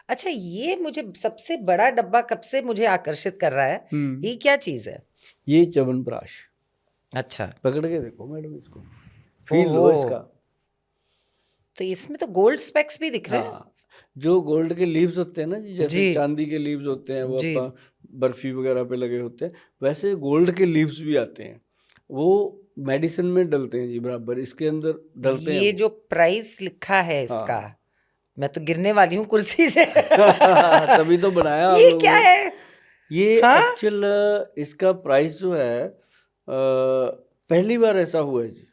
अच्छा, ये मुझे सबसे बड़ा डब्बा कब से मुझे आकर्षित कर रहा है, ये क्या चीज है? ये च्यवनप्राश। अच्छा, पकड़ के देखो मैडम इसको, फील लो ओहो, इसका। तो इसमें तो गोल्ड स्पेक्स भी दिख रहे हैं। हाँ, जो गोल्ड के लीव्स होते हैं ना जी, जैसे जी चांदी के लीव्स होते हैं वो जी। अपना बर्फी वगैरह पे लगे होते हैं, वैसे गोल्ड के लीव्स भी आते हैं। वो मेडिसिन में डलते हैं जी, बराबर इसके अंदर डलते हैं ये वो। जो प्राइस लिखा है इसका, हाँ मैं तो गिरने वाली हूँ कुर्सी से। तभी तो बनाया आप ये लोगों क्या ने। है? ये हाँ एक्चुअल इसका प्राइस जो है, पहली बार ऐसा हुआ है जी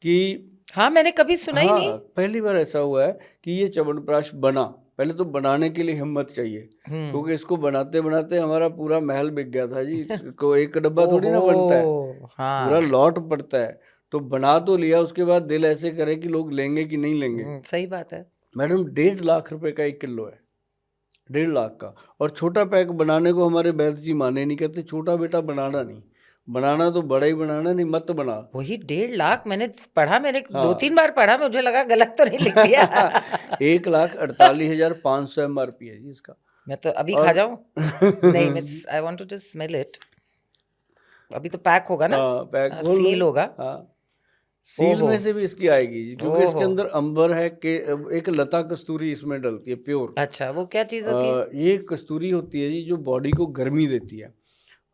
कि, हाँ, मैंने कभी सुना ही नहीं। हाँ पहली बार ऐसा हुआ है कि ये च्यवनप्राश बना। पहले तो बनाने के लिए हिम्मत चाहिए, क्योंकि इसको बनाते बनाते हमारा पूरा महल बिक गया था जी। को एक डब्बा थोड़ी ना बनता है, ओहो, पूरा हाँ। लॉट पड़ता है। तो बना तो लिया, उसके बाद दिल ऐसे करे कि लोग लेंगे कि नहीं लेंगे। सही बात है। मैडम 1.5 लाख रुपए का 1 किलो है, 1.5 लाख का। और छोटा पैक बनाने को हमारे वैद्य जी माने नहीं, कहते छोटा बेटा बनाना नहीं, बनाना तो बड़ा ही बनाना, नहीं मत बना। वही 1.5 लाख मैंने पढ़ा, मैंने दो हाँ तीन बार पढ़ा, मुझे लगा गलत तो नहीं लिख दिया। 1,48,500 MRP है जी इसका। मैं तो अभी खा और जाऊं? नहीं, मैं I want to just smell it. अभी तो पैक होगा ना? हाँ पैक खोल लो। सील होगा। हाँ, सील ओहो, में से भी इसकी आएगी जी, क्योंकि इसके ओहो। अंदर अंबर है कि एक लता कस्तूरी इसमें डलती है प्योर। अच्छा, वो क्या चीज होती है? ये कस्तूरी होती है जी, जो बॉडी को गर्मी देती है।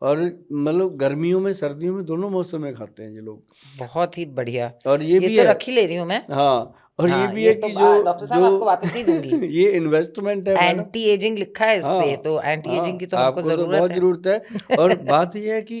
और मतलब गर्मियों में सर्दियों में दोनों मौसम में खाते हैं ये लोग। बहुत ही बढ़िया। और ये ये भी तो है। रख ही ले रही हूँ मैं। हाँ, और ये हाँ, भी ये है तो कि जो डॉक्टर साहब जो आपको वापस नहीं दूंगी। ये इन्वेस्टमेंट है मैडम। एंटी एजिंग लिखा है इस पे, हाँ तो एंटी एजिंग की हाँ, तो हमको आपको तो जरूरत बहुत है। ज़रूरत है। और बात यह है कि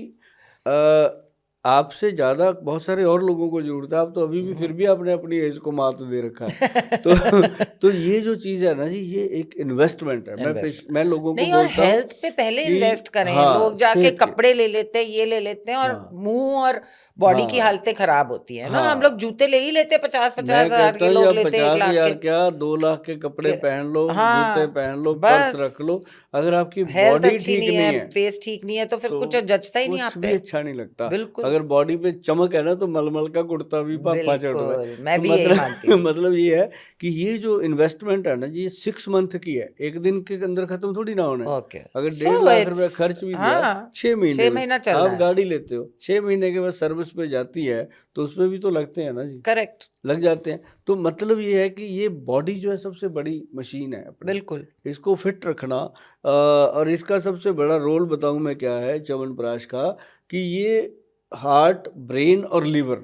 आपसे ज़्यादा बहुत सारे और लोगों को ज़रूरत है। आप तो अभी भी फिर भी आपने अपनी एज को मात दे रखा है। तो ये जो चीज़ है ना जी, ये एक इन्वेस्टमेंट है। इन्वेस्ट मैं लोगों को नहीं, और बोलता हूँ हेल्थ पे पहले कि इन्वेस्ट करें। हाँ, लोग जाके सेहत के, कपड़े ले लेते हैं, ये ले लेते हैं, और हाँ मुंह और बॉडी की हाँ हालतें खराब होती है ना। हम लोग हाँ, जूते ले ही लेते हैं, 50-50 मैं हजार कहता के, हूँ जी, लोग आप लेते हैं 1 लाख 50,000 के, क्या 2 लाख के कपड़े के पहन लो, जूते हाँ, पहन लो, पर्स बस रख लो, अगर आपकी हेल्थ बॉडी अच्छी ठीक नहीं है, नहीं है फेस ठीक नहीं है, तो फिर तो कुछ जचता ही नहीं कुछ आप भी पे। अच्छा नहीं लगता। बिल्कुल अगर बॉडी पे चमक है ना, तो मलमल का कुर्ता भी पापा चढ़ रहा है। बिल्कुल, मैं तो भी यही मानती मतलब हूँ। मतलब ये है कि ये जो इन्वेस्टमेंट है ना जी, ये 6 मंथ की है, एक दिन के अंदर खत्म थोड़ी ना होना है। ओके, अगर सो 1.5 लाख रुपया इट्स, खर्च भी दिया हाँ, 6 महीने में, 6 महीना चलना आप है। गाड़ी लेते हो 6 महीने के बाद सर्विस पे जाती है, तो उसमें भी तो लगते हैं ना जी, करेक्ट, लग जाते हैं। तो मतलब ये है कि ये बॉडी जो है सबसे बड़ी मशीन है अपनी, बिल्कुल। इसको फिट रखना। और इसका सबसे बड़ा रोल बताऊं मैं क्या है च्यवनप्राश का, कि ये हार्ट, ब्रेन और लीवर,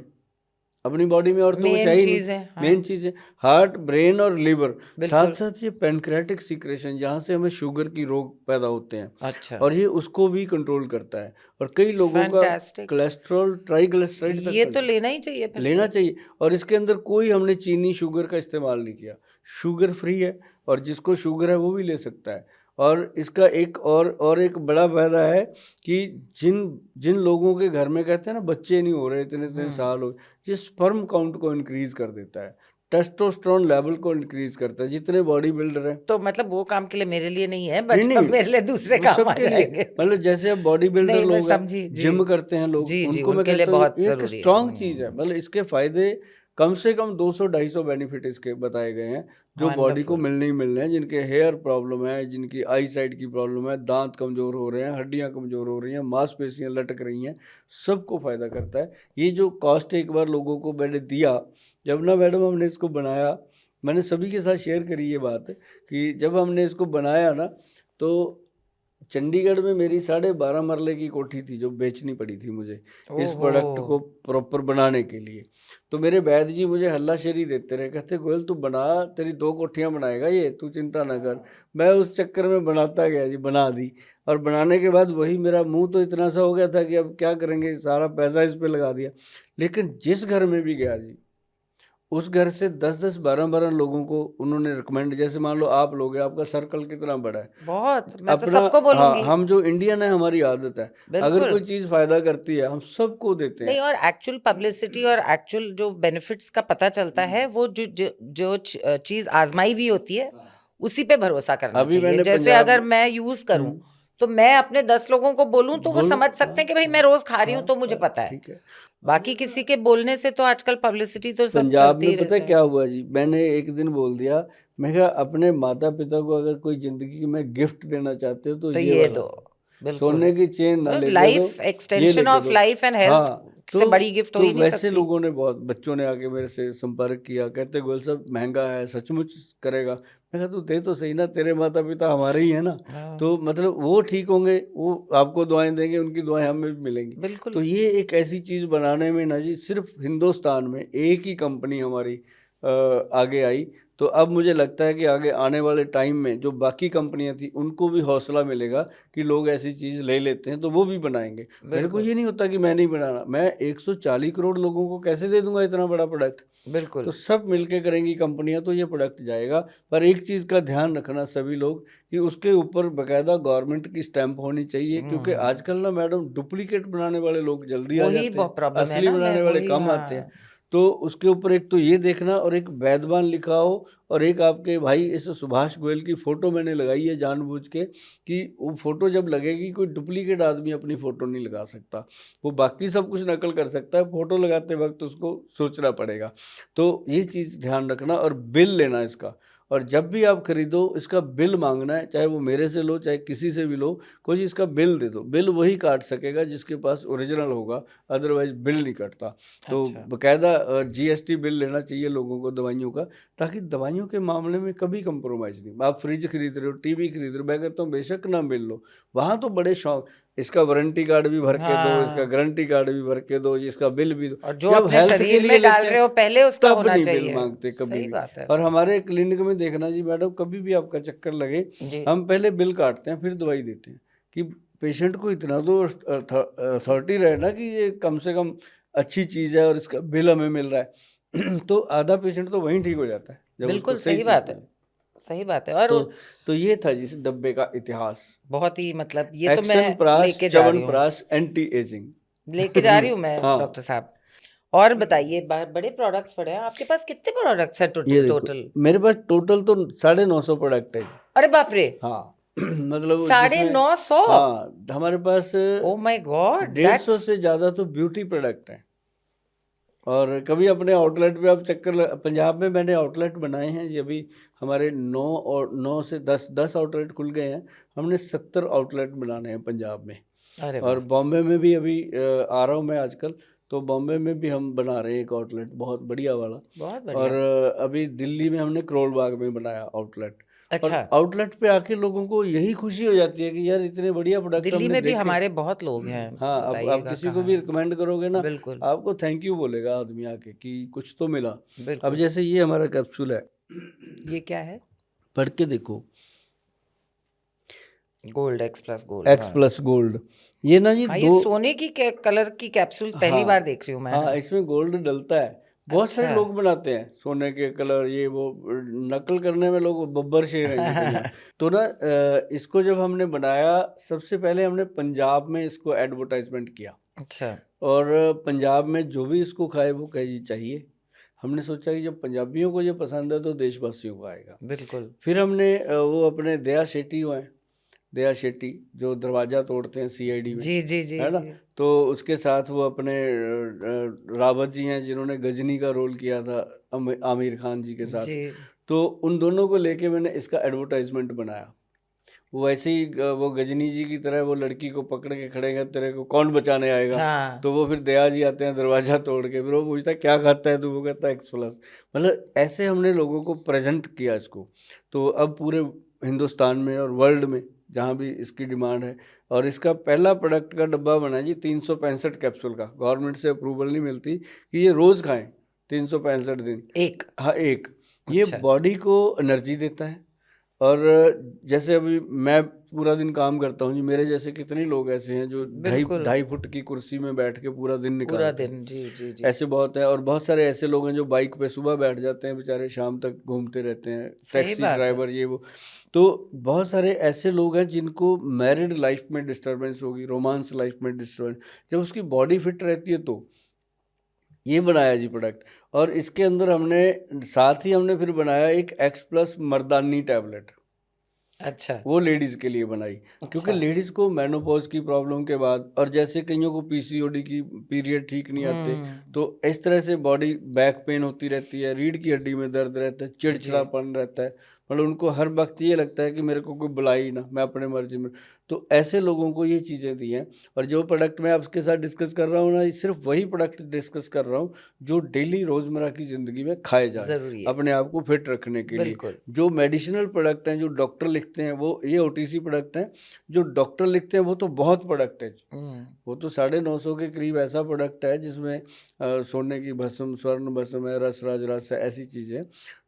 अपनी बॉडी में और तो कुछ है मेन ही नहीं। चीज है, मेन हाँ, चीज़ है हार्ट, ब्रेन और लीवर। साथ बिल्कुल। साथ ये पेनक्रेटिक सीक्रेशन, जहाँ से हमें शुगर की रोग पैदा होते हैं, अच्छा, और ये उसको भी कंट्रोल करता है। और कई लोगों का फैंटास्टिक। कोलेस्ट्रॉल, ट्राइग्लिसराइड तक ये तो लेना ही चाहिए फिर लेना तो। चाहिए। और इसके अंदर कोई हमने चीनी, शुगर का इस्तेमाल नहीं किया, शुगर फ्री है, और जिसको शुगर है वो भी ले सकता है। और इसका एक और एक बड़ा फायदा है कि जिन जिन लोगों के घर में कहते हैं ना बच्चे नहीं हो रहे, इतने इतने साल हो, ये स्पर्म काउंट को इंक्रीज कर देता है, टेस्टोस्टेरोन लेवल को इंक्रीज करता है, जितने बॉडी बिल्डर हैं। तो मतलब वो काम के लिए मेरे लिए नहीं है, नहीं बट नहीं, मेरे लिए दूसरे वो काम आ सबके लिए, जाएंगे। मतलब जैसे अब बॉडी बिल्डर नहीं, मैं लोग हैं, समझी जी। जिम करते हैं लोग, जी जी, उनको मैं उनके लिए कहता हूँ बहुत ये एक जरूरी है। स्ट्रांग चीज़ है। मतलब इसके फायदे कम से कम 200-250 बेनिफिट इसके बताए गए हैं, जो बॉडी को वंडरफुल। मिलने ही मिलने हैं। जिनके हेयर प्रॉब्लम है, जिनकी आई साइड की प्रॉब्लम है, दांत कमज़ोर हो रहे हैं, हड्डियां कमज़ोर हो रही हैं, मांसपेशियां लटक रही हैं, सबको फ़ायदा करता है। ये जो कॉस्ट एक बार लोगों को मैंने दिया, जब ना मैडम हमने इसको बनाया, मैंने सभी के साथ शेयर करी ये बात कि जब हमने इसको बनाया ना, तो चंडीगढ़ में मेरी 12.5 मरले की कोठी थी, जो बेचनी पड़ी थी मुझे इस ओहो, प्रोडक्ट को प्रॉपर बनाने के लिए। तो मेरे वैद्य जी मुझे हल्लाशेरी देते रहे, कहते गोयल तू बना, तेरी 2 कोठियाँ बनाएगा ये, तू चिंता ना कर। मैं उस चक्कर में बनाता गया जी, बना दी। और बनाने के बाद वही मेरा मुंह तो इतना सा हो गया था कि अब क्या करेंगे, सारा पैसा इस पे लगा दिया। लेकिन जिस घर में भी गया जी, उस घर से 10-10, 12-12 लोगों को उन्होंने रिकमेंड, जैसे मान लो आप लोग हैं, आपका सर्कल कितना बड़ा है बहुत, मैं तो अपना। सबको हाँ, बोलूंगी। हम जो इंडियन है, हमारी आदत है, अगर बिल्कुल। कोई चीज़ फायदा करती है हम सबको देते हैं। नहीं, और एक्चुअल पब्लिसिटी और एक्चुअल जो बेनिफिट्स का पता चलता है, वो जो चीज आजमाई हुई होती है, हाँ। उसी पे भरोसा करना अभी चाहिए। मैंने जैसे पंजाब, अगर मैं यूज करूं, तो मैं अपने 10 लोगों को बोलूं तो वो बोलो, समझ सकते हैं कि भाई मैं रोज खा रही हूँ तो मुझे पता है। ठीक है। बाकी किसी के बोलने से तो आजकल पब्लिसिटी तो सब पंजाब करते ही में पता है रहते क्या हैं। हुआ जी, मैंने एक दिन बोल दिया, मैं कहा अपने माता पिता को अगर कोई जिंदगी में गिफ्ट देना चाहते हो तो तो ये ये वाला दो, बिल्कुल। सोने की चेन ना लेके दो, लाइफ, ये एक्सटेंशन लेके ऑफ दो। लाइफ एंड हेल्थ हाँ, से तो बड़ी गिफ्ट हो ही नहीं वैसे सकती। लोगों ने, बहुत बच्चों ने आके मेरे से संपर्क किया, कहते गोयल साहब महंगा है, सचमुच करेगा? मैं कहा तू दे तो सही ना, तेरे माता पिता हमारे ही है ना, हाँ, तो मतलब वो ठीक होंगे, वो आपको दुआएं देंगे, उनकी दुआएं हमें भी मिलेंगी। बिल्कुल। तो ये एक ऐसी चीज बनाने में ना जी, सिर्फ हिंदुस्तान में एक ही कंपनी हमारी आगे आई। तो अब मुझे लगता है कि आगे आने वाले टाइम में जो बाकी कंपनियां थी उनको भी हौसला मिलेगा कि लोग ऐसी चीज ले लेते हैं तो वो भी बनाएंगे। मेरे को बिल्कुल, ये नहीं होता कि मैं नहीं बनाना, मैं 140 करोड़ लोगों को कैसे दे दूंगा इतना बड़ा प्रोडक्ट। बिल्कुल। तो सब मिलके करेंगी कंपनियां तो ये प्रोडक्ट जाएगा। पर एक चीज का ध्यान रखना सभी लोग कि उसके ऊपर बकायदा गवर्नमेंट की स्टैंप होनी चाहिए, क्योंकि आजकल ना मैडम डुप्लीकेट बनाने वाले लोग जल्दी आ वही जाते बहुत हैं, प्रॉब्लम है असली ना, मैं बनाने वाले वही, कम आते हैं। हाँ। तो उसके ऊपर एक तो ये देखना, और एक वैधवान लिखा हो, और एक आपके भाई इस सुभाष गोयल की फोटो मैंने लगाई है जानबूझ के, कि वो फोटो जब लगेगी, कोई डुप्लीकेट आदमी अपनी फोटो नहीं लगा सकता। वो बाकी सब कुछ नकल कर सकता है, फोटो लगाते वक्त उसको सोचना पड़ेगा। तो ये चीज़ ध्यान रखना, और बिल लेना इसका। और जब भी आप खरीदो इसका बिल मांगना है, चाहे वो मेरे से लो चाहे किसी से भी लो, कोई इसका बिल दे दो। बिल वही काट सकेगा जिसके पास ओरिजिनल होगा, अदरवाइज बिल नहीं कटता। तो अच्छा, बकायदा जीएसटी बिल लेना चाहिए लोगों को दवाइयों का, ताकि दवाइयों के मामले में कभी कंप्रोमाइज़ नहीं। आप फ्रिज खरीद रहे हो, टीवी खरीद रहे हो, मैं कहता हूँ बेशक ना बिल लो, वहाँ तो बड़े शौक, इसका वारंटी कार्ड भी भर के दो, इसका हाँ। गारंटी कार्ड भी भर के दो, इसका बिल भी दो। और जो जब अपने हेल्थ के शरीर लिए में डाल लेते रहे हैं हो पहले उसका तब होना नहीं बिल चाहिए। मांगते कभी सही भी। बात है। और हमारे क्लिनिक में देखना जी मैडम, कभी भी आपका चक्कर लगे, जी, हम पहले बिल काटते हैं फिर दवाई देते हैं, कि पेशेंट को इतना तो अथॉरिटी रहे ना कि ये कम से कम अच्छी चीज़ है और इसका बिल हमें मिल रहा है। तो आधा पेशेंट तो वहीं ठीक हो जाता है जब उसको बिल्कुल सही सही चीज़ बात है, मिले। सही बात है। और तो ये था जिस डब्बे का इतिहास। बहुत ही, मतलब ये तो मैं एक्शन प्राश, लेके जा रही हूँ, च्यवनप्राश, एंटी एजिंग। लेके जा रही हूँ मैं हाँ, डॉक्टर साहब। और बताइए, बड़े प्रोडक्ट्स पड़े हैं आपके पास, कितने प्रोडक्ट्स हैं ये देखो टोटल? मेरे पास टोटल तो 950 प्रोडक्ट है जी। अरे बाप रे, हाँ, मतलब जिसमें, 950? हाँ हमारे पास ओ माय गॉड, 150 दैट्स, से ज़्यादा तो ब्यूटी प्रोडक्ट हैं। और कभी अपने आउटलेट पे आप पंजाब में मैंने आउटलेट बनाए हैं ये अभी, हमारे 9 से 10 आउटलेट खुल गए हैं। हमने 70 आउटलेट बनाने हैं पंजाब में। अरे और वाह, बॉम्बे में भी अभी आ रहा हूँ मैं आजकल, तो बॉम्बे में भी हम बना रहे हैं एक आउटलेट बहुत बढ़िया वाला। बहुत और बढ़िया। अभी दिल्ली में हमने करोल बाग में बनाया आउटलेट। और अच्छा, आउटलेट पे आके लोगों को यही खुशी हो जाती है कि यार इतने बढ़िया प्रोडक्ट दिल्ली हमने में भी देखे। हमारे बहुत लोग हैं, हाँ, अब आप बताइएगा किसी को कहाँ भी है। रिकमेंड करोगे ना, बिल्कुल, आपको थैंक यू बोलेगा आदमी आके कि कुछ तो मिला। अब बिल्कुल। जैसे ये हमारा कैप्सूल है, ये क्या है? पढ़ के देखो, gold, x plus gold, x हाँ। Plus gold. ये ना जी हाँ, ये दो, सोने की कलर की कैप्सूल पहली बार हाँ देख रही हूँ मैं। हाँ, इसमें गोल्ड डलता है। बहुत सारे अच्छा। लोग बनाते हैं सोने के कलर, ये वो, नकल करने में लोग बब्बर शेर हैं जी पंजाब। तो ना इसको जब हमने बनाया, सबसे पहले हमने पंजाब में इसको एडवर्टाइजमेंट किया, अच्छा, और पंजाब में जो भी इसको खाए वो कहे जी चाहिए। हमने सोचा कि जब पंजाबियों को ये पसंद है तो देशवासियों को आएगा। बिल्कुल। फिर हमने वो अपने दया शेट्टी हुए हैं, दया शेट्टी जो दरवाज़ा तोड़ते हैं सीआईडी में, जी, जी, जी, है ना, जी। तो उसके साथ वो अपने रावत जी हैं जिन्होंने गजनी का रोल किया था आमिर खान जी के साथ। जी। तो उन दोनों को लेके मैंने इसका एडवर्टाइजमेंट बनाया। वो वैसे ही वो गजनी जी की तरह वो लड़की को पकड़ के खड़े हैं, तेरे को कौन बचाने आएगा। हाँ, तो वो फिर दया जी आते हैं दरवाज़ा तोड़ के, फिर वो पूछता है क्या खाता है, तो वो कहता है एक्स प्लस। मतलब ऐसे हमने लोगों को प्रेजेंट किया इसको। तो अब पूरे हिंदुस्तान में और वर्ल्ड में जहाँ भी इसकी डिमांड है, और इसका पहला प्रोडक्ट का डब्बा बना है जी 365 कैप्सूल का। गवर्नमेंट से अप्रूवल नहीं मिलती कि ये रोज़ खाएं 365 दिन। एक। हाँ, एक। ये अच्छा, बॉडी को एनर्जी देता है। और जैसे अभी मैं पूरा दिन काम करता हूँ जी, मेरे जैसे कितने लोग ऐसे हैं जो ढाई बिल्कुल, ढाई फुट की कुर्सी में बैठ के पूरा दिन पूरा निकालते हैं। दिन, जी, जी, जी। ऐसे बहुत हैं, और बहुत सारे ऐसे लोग हैं जो बाइक पे सुबह बैठ जाते हैं, बेचारे शाम तक घूमते रहते हैं, सही टैक्सी बात है। ड्राइवर ये वो। तो बहुत सारे ऐसे लोग हैं जिनको मैरिड लाइफ में डिस्टर्बेंस होगी, रोमांस लाइफ में डिस्टर्बेंस, जब उसकी बॉडी फिट रहती है तो ये बनाया जी प्रोडक्ट। और इसके अंदर हमने साथ ही हमने फिर बनाया एक एक्स प्लस मर्दानी टैबलेट। अच्छा। वो लेडीज के लिए बनाई, क्योंकि लेडीज को मेनोपॉज की प्रॉब्लम के बाद, और जैसे कईयों को पीसीओडी की पीरियड ठीक नहीं आते, तो इस तरह से बॉडी बैक पेन होती रहती है, रीढ़ की हड्डी में दर्द रहता है, चिड़चिड़ापन रहता है, मतलब उनको हर वक्त ये लगता है कि मेरे को कोई बुला ही ना, मैं अपने मर्जी में। तो ऐसे लोगों को ये चीज़ें दी हैं। और जो प्रोडक्ट मैं आपके साथ डिस्कस कर रहा हूँ ना, ये सिर्फ वही प्रोडक्ट डिस्कस कर रहा हूँ जो डेली रोज़मर्रा की ज़िंदगी में खाए जाए, जरूरी है, अपने आप को फिट रखने के लिए। बिल्कुल। जो मेडिसिनल प्रोडक्ट हैं, जो डॉक्टर लिखते हैं, वो ये ओटीसी प्रोडक्ट हैं। जो डॉक्टर लिखते हैं वो तो बहुत प्रोडक्ट है, वो तो 950 के करीब ऐसा प्रोडक्ट है जिसमें सोने की भस्म, स्वर्ण भस्म है, रसराज रस है, ऐसी चीज़ें।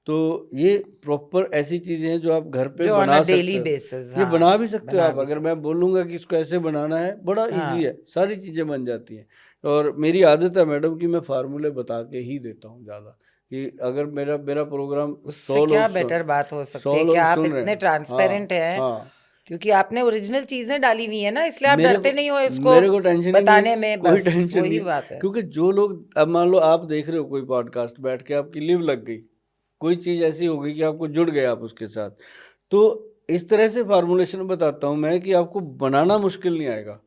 तो ये प्रॉपर ऐसी चीज़ें हैं जो आप घर पे जो ऑन बना अ सकते डेली हो। बेसिस, ये बना भी सकते हो बना आप, भी अगर सकते। मैं बोलूँगा कि इसको ऐसे बनाना है, बड़ा इजी हाँ, है, सारी चीज़ें बन जाती हैं। और मेरी आदत है मैडम कि मैं फार्मूले बता के ही देता हूँ ज़्यादा, कि अगर मेरा मेरा प्रोग्राम उससे 100 क्या लोग बेटर बात हो सकती 100 है कि लोग आप सुन रहे इतने हैं। ट्रांसपेरेंट हाँ हैं, हाँ, क्योंकि आपने ओरिजिनल चीजें डाली हुई है ना, इसलिए आप मेरे डरते को नहीं हो इसको मेरे को टेंशन ही नहीं है, बताने में, कोई बस टेंशन नहीं वही है। बात है। क्योंकि जो लोग, अब मान लो आप देख रहे हो कोई पॉडकास्ट, बैठ के आपकी लिव लग गई, कोई चीज़ ऐसी हो गई कि आपको जुड़ गए आप उसके साथ, तो इस तरह से फार्मूलेशन बताता हूँ मैं कि आपको बनाना मुश्किल नहीं आएगा।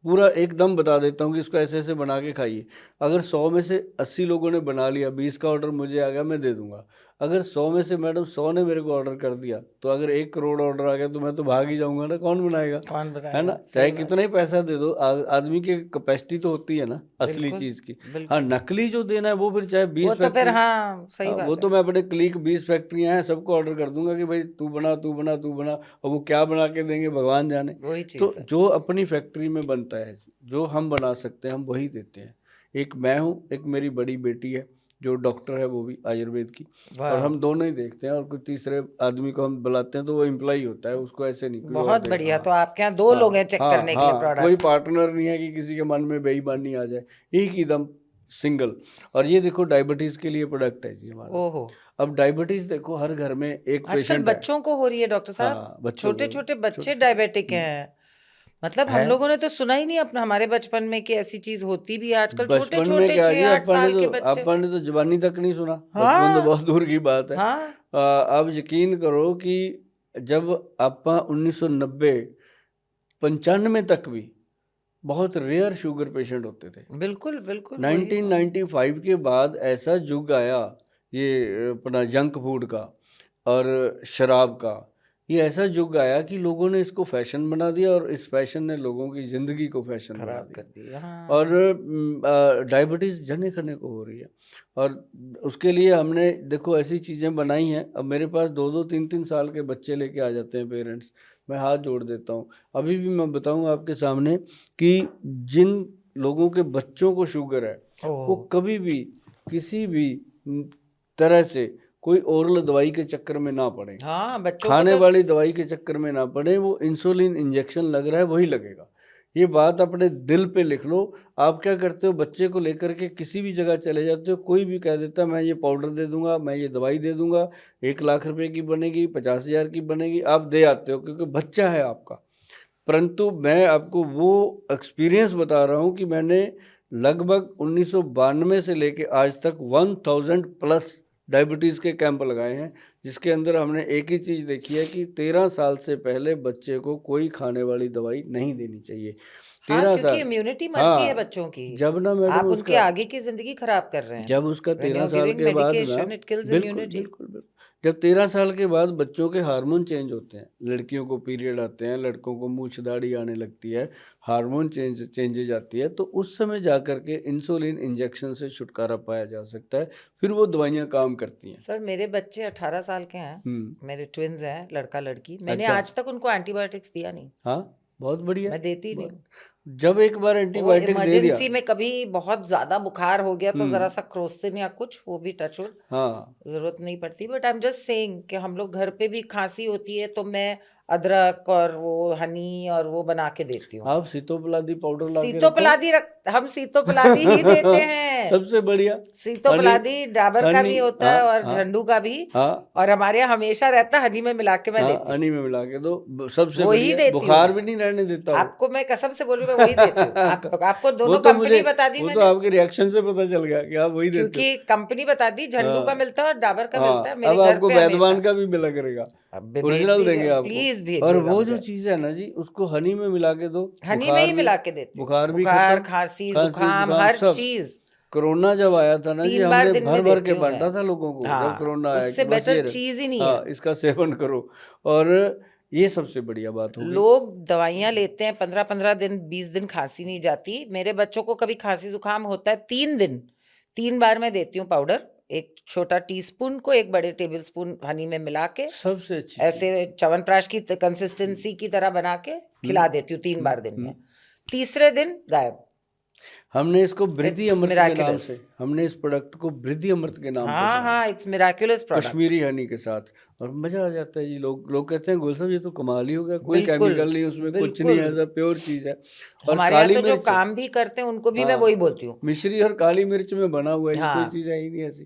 पूरा एकदम बता देता हूँ कि इसको ऐसे ऐसे बना के खाइए। अगर 100 में से 80 लोगों ने बना लिया, 20 का ऑर्डर मुझे आ गया, मैं दे दूंगा। अगर 100 में से मैडम 100 ने मेरे को ऑर्डर कर दिया, तो अगर 1 करोड़ ऑर्डर आ गया तो मैं तो भाग ही जाऊंगा ना, कौन बनाएगा, कौन है बताएगा, ना। सही चाहे बात। कितना ही पैसा दे दो, आदमी की कैपेसिटी तो होती है ना असली बिल्कुल, चीज़ की। हाँ, बिल्कुल। नकली जो देना है वो फिर चाहे वो 20 तो फिर, फैक्ट्री, हाँ, सही हाँ, वो बात तो है, मैं अपने क्लिक 20 फैक्ट्रियाँ हैं, सबको ऑर्डर कर दूंगा कि भाई तू बना तू बना तू बना, और वो क्या बना के देंगे भगवान जाने। वही तो चीज है। जो अपनी फैक्ट्री में बनता है, जो हम बना सकते हैं, हम वही देते हैं। एक मैं हूँ, एक मेरी बड़ी बेटी है जो डॉक्टर है, वो भी आयुर्वेद की, और वाह, हम दोनों ही देखते हैं। और कोई तीसरे आदमी को हम बुलाते हैं तो वो एम्प्लॉई होता है, उसको ऐसे नहीं कोई और बहुत देगा। बढ़िया। हाँ तो आपके यहाँ 2 लोग हैं हाँ चेक हाँ करने के लिए हाँ, कोई प्रोडक्ट। पार्टनर नहीं है कि किसी के मन में बेईमानी आ जाए, एक ही दम सिंगल। और ये देखो डायबिटीज़ के लिए प्रोडक्ट है जी हमारा। ओहो, अब डायबिटीज़ देखो हर घर में एक आजकल पेशेंट है। बच्चों को हो रही है डॉक्टर साहब। हाँ, बच्चों छोटे को, छोटे बच्चे छोटे डायबिटिक छोटे हैं। मतलब हम है। लोगों ने तो सुना ही नहीं अपना, हमारे बचपन में कि ऐसी चीज होती भी है। आजकल छोटे बचपन में छोटे क्या जी, 6-8 साल के बच्चे। अपन ने तो जवानी तक नहीं सुना, बचपन तो हाँ, बहुत दूर की बात है। हाँ, अब यकीन करो कि जब आपा 1990 95 तक भी बहुत रेयर शुगर पेशेंट होते थे। बिल्कुल, बिल्कुल, वही। 1995 के बाद ऐसा युग आया, ये अपना जंक फूड का और शराब का, ये ऐसा युग आया कि लोगों ने इसको फैशन बना दिया, और इस फैशन ने लोगों की ज़िंदगी को फैशन बना खराब कर दिया। दी, हाँ। और डायबिटीज़ जने खने को हो रही है। और उसके लिए हमने देखो ऐसी चीज़ें बनाई हैं। अब मेरे पास 2-2 3-3 साल के बच्चे लेके आ जाते हैं पेरेंट्स, मैं हाथ जोड़ देता हूँ। अभी भी मैं बताऊँ आपके सामने कि जिन लोगों के बच्चों को शुगर है, वो ओह, कभी भी किसी भी तरह से कोई ओरल दवाई के चक्कर में ना पड़े, हाँ, बच्चों को खाने तो वाली दवाई के चक्कर में ना पड़े। वो इंसुलिन इंजेक्शन लग रहा है वही लगेगा, ये बात अपने दिल पे लिख लो। आप क्या करते हो, बच्चे को लेकर के किसी भी जगह चले जाते हो, कोई भी कह देता मैं ये पाउडर दे दूंगा, मैं ये दवाई दे दूंगा, 1 लाख रुपए की बनेगी, 50,000 की बनेगी, आप दे आते हो क्योंकि बच्चा है आपका। परंतु मैं आपको वो एक्सपीरियंस बता रहा हूँ कि मैंने लगभग 1992 से लेके आज तक 1000 प्लस डायबिटीज़ के कैंप लगाए हैं, जिसके अंदर हमने एक ही चीज़ देखी है कि 13 साल से पहले बच्चे को कोई खाने वाली दवाई नहीं देनी चाहिए। हाँ, 13 क्योंकि साल, इम्यूनिटी मरती है हाँ, बच्चों की। जब ना मैडम आप उनके उसका आगे की जिंदगी खराब कर रहे हैं। जब उसका When 13 you're साल giving के बाद ना, medication, it kills बिल्कुल immunity. बिल्कुल बिल्कुल, जब 13 साल के बाद बच्चों के हार्मोन चेंज होते हैं, लड़कियों को पीरियड आते हैं, लड़कों को मूछ दाढ़ी आने लगती है, हार्मोन चेंजेज आती है, तो उस समय जा कर के इंसुलिन इंजेक्शन से छुटकारा पाया जा सकता है, फिर वो दवाइयाँ काम करती हैं। सर, मेरे बच्चे 18 साल के हैं, मेरे ट्विन्स हैं, लड़का लड़की। मैंने अच्छा, आज तक उनको एंटीबायोटिक्स दिया नहीं, हाँ, बहुत बढ़िया। मैं देती ही नहीं हूँ। जब एक बार वो एंटीबायोटिक दे दिया, इमरजेंसी में कभी बहुत ज्यादा बुखार हो गया तो जरा हम्म, सा क्रोसिन या कुछ, वो भी टचवुड हाँ, जरूरत नहीं पड़ती। But I am just saying कि हम लोग घर पे भी खांसी होती है तो मैं अदरक और वो हनी और वो बना के देती हूँ। आप सीतोपलादी पाउडर ला के रखो। सीतोपलादी हम सीतोपलादी ही देते हैं। सबसे बढ़िया सीतोपलादी डाबर का हनी, भी होता है हाँ, और हाँ, झंडू का भी, हाँ और हमारे यहाँ हमेशा रहता है, हनी में मिला के मैं हाँ, देती हूँ। हनी में मिला के दो, सबसे वो ही बढ़िया। देती हूँ बुखार मैं। भी नहीं रहने देता वो। आपको मैं कसम से बोल रही हूँ, मैं वही देती हूँ। आपको वो दोनों तो मुझे, कंपनी बता दी वो तो मैंने, आपके रिएक्शन से पता चल गया कि आप वही देते हो। क्योंकि कंपनी बता दी, झंडू का हाँ मिलता है और डाबर का मिलता है हाँ, मेरे अब घर आपको पे वैद्यमान हमेशा। का भी मिला करेगा, अब भेज ओरिजिनल देंगे दीजिए, आपको। प्लीज और भेजिएगा वो जो मुझे। चीज़ है ना जी, उसको हनी में मिला के दो, हनी में ही बुखार भी, मिला के देती हूँ। बुखार भी बुखार, खत्म, खांसी, खांसी जुकाम, जुकाम हर सब। चीज कोरोना जब आया था ना जी, 3 बार हमने दिन भर में भर देती के हूँ मैं। बांटा था लोगों को जब हाँ, कोरोना आया उससे कि बस ये बेटर चीज ही नहीं है। हाँ इसका सेवन करो। और ये सबसे बढ़िया बात हो गई। लोग दवाइयां लेते हैं 15-15 दिन, 20 दिन खांसी नहीं जाती। मेरे बच्चों को कभी खांसी जुकाम होता है 3 दिन, 3 बार मैं देती हूँ पाउडर, एक छोटा टीस्पून को 1 बड़े टेबल स्पून हनी में मिला के, सबसे अच्छी ऐसे च्यवनप्राश की कंसिस्टेंसी की तरह बना के खिला देती हूँ 3 बार दिन में। तीसरे दिन गायब। हमने इसको वृद्धि It's अमृत के नाम miraculous. से, हमने इस प्रोडक्ट को वृद्धि अमृत के नाम पे हाँ बनाया, हाँ, it's Miraculous product. Kashmiri Honey के साथ। और मजा आ जाता है जी। लोग कहते हैं गुल साहब ये तो कमाल ही हो गया, कोई बिल्कुल केमिकल नहीं उसमें, कुछ नहीं है, बिल्कुल। ऐसा प्योर चीज है। और हमारे यहाँ काली तो जो मिर्च, काम भी करते हैं उनको भी मैं हाँ वही बोलती हूँ। मिश्री और काली मिर्च में बना हुआ है जी, कोई हाँ, चीज है ही नहीं ऐसी।